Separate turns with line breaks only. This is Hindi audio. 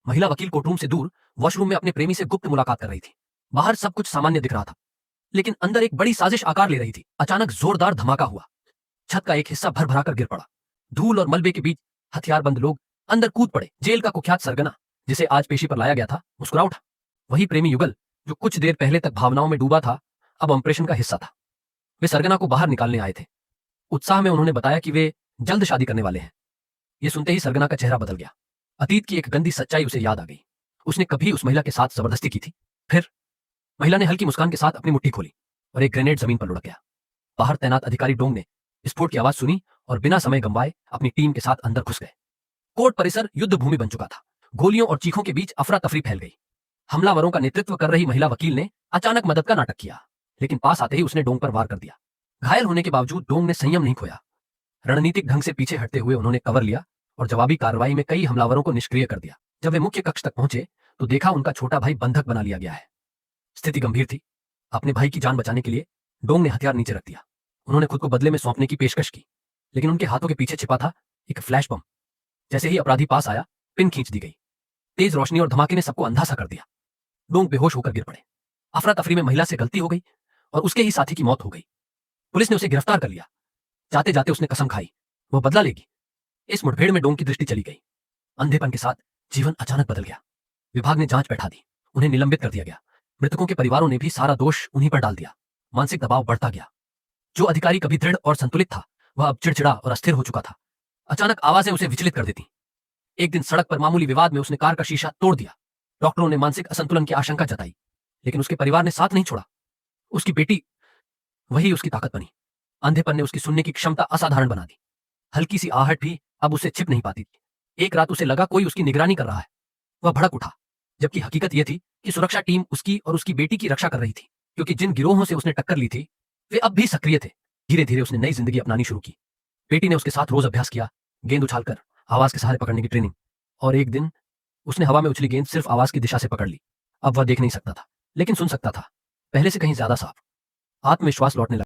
महिला वकील कोर्टरूम से दूर वॉशरूम में अपने प्रेमी से गुप्त मुलाकात कर रही थी। बाहर सब कुछ सामान्य दिख रहा था, लेकिन अंदर एक बड़ी साजिश आकार ले रही थी। अचानक जोरदार धमाका हुआ। छत का एक हिस्सा भर भरा कर गिर पड़ा। धूल और मलबे के बीच हथियारबंद लोग अंदर कूद पड़े। जेल का कुख्यात सरगना, जिसे आज पेशी पर लाया गया था, मुस्कुरा उठा। वही प्रेमी युगल जो कुछ देर पहले तक भावनाओं में डूबा था, अब ऑपरेशन का हिस्सा था। वे सरगना को बाहर निकालने आए थे। उत्साह में उन्होंने बताया कि वे जल्द शादी करने वाले हैं। यह सुनते ही सरगना का चेहरा बदल गया। अतीत की एक गंदी सच्चाई उसे याद आ गई। उसने कभी उस महिला के साथ जबरदस्ती की थी। फिर महिला ने हल्की मुस्कान के साथ अपनी मुट्ठी खोली और एक ग्रेनेड जमीन पर लुढ़क गया। बाहर तैनात अधिकारी डोंग ने विस्फोट की आवाज सुनी और बिना समय गंवाए अपनी टीम के साथ अंदर घुस गए। कोर्ट परिसर युद्ध भूमि बन चुका था। गोलियों और चीखों के बीच अफरा तफरी फैल गई। हमलावरों का नेतृत्व कर रही महिला वकील ने अचानक मदद का नाटक किया, लेकिन पास आते ही उसने डोंग पर वार कर दिया। घायल होने के बावजूद डोंग ने संयम नहीं खोया। रणनीतिक ढंग से पीछे हटते हुए उन्होंने कवर लिया और जवाबी कार्रवाई में कई हमलावरों को निष्क्रिय कर दिया। जब वे मुख्य कक्ष तक पहुंचे तो देखा उनका छोटा भाई बंधक बना लिया गया है। स्थिति गंभीर थी। अपने भाई की जान बचाने के लिए डोंग ने हथियार नीचे रख दिया। उन्होंने खुद को बदले में सौंपने की पेशकश की, लेकिन उनके हाथों के पीछे छिपा था एक फ्लैश बम। जैसे ही अपराधी पास आया, पिन खींच दी गई। तेज रोशनी और धमाके ने सबको अंधा सा कर दिया। डोंग बेहोश होकर गिर पड़े। अफरा तफरी में महिला से गलती हो गई और उसके ही साथी की मौत हो गई। पुलिस ने उसे गिरफ्तार कर लिया। जाते जाते उसने कसम खाई, वो बदला लेगी। इस मुठभेड़ में डोंग की दृष्टि चली गई। अंधेपन के साथ जीवन अचानक बदल गया। विभाग ने जांच बैठा दी, उन्हें निलंबित कर दिया गया। मृतकों के परिवारों ने भी सारा दोष उन्हीं पर डाल दिया। मानसिक दबाव बढ़ता गया। जो अधिकारी कभी दृढ़ और संतुलित था, वह अब चिड़चिड़ा और अस्थिर हो चुका था। अचानक आवाजें उसे विचलित कर देती। एक दिन सड़क पर मामूली विवाद में उसने कार का शीशा तोड़ दिया। डॉक्टरों ने मानसिक असंतुलन की आशंका जताई, लेकिन उसके परिवार ने साथ नहीं छोड़ा। उसकी बेटी, वही उसकी ताकत बनी। अंधेपन ने उसकी सुनने की क्षमता असाधारण बना दी। हल्की सी आहट भी अब उससे छिप नहीं पाती थी। एक रात उसे लगा कोई उसकी निगरानी कर रहा है। वह भड़क उठा, जबकि हकीकत यह थी कि सुरक्षा टीम उसकी और उसकी बेटी की रक्षा कर रही थी, क्योंकि जिन गिरोहों से उसने टक्कर ली थी वे अब भी सक्रिय थे। धीरे धीरे उसने नई जिंदगी अपनानी शुरू की। बेटी ने उसके साथ रोज अभ्यास किया, गेंद उछालकर आवाज के सहारे पकड़ने की ट्रेनिंग। और एक दिन उसने हवा में उछली गेंद सिर्फ आवाज की दिशा से पकड़ ली। अब वह देख नहीं सकता था, लेकिन सुन सकता था, पहले से कहीं ज्यादा साफ। आत्मविश्वास लौटने लगा।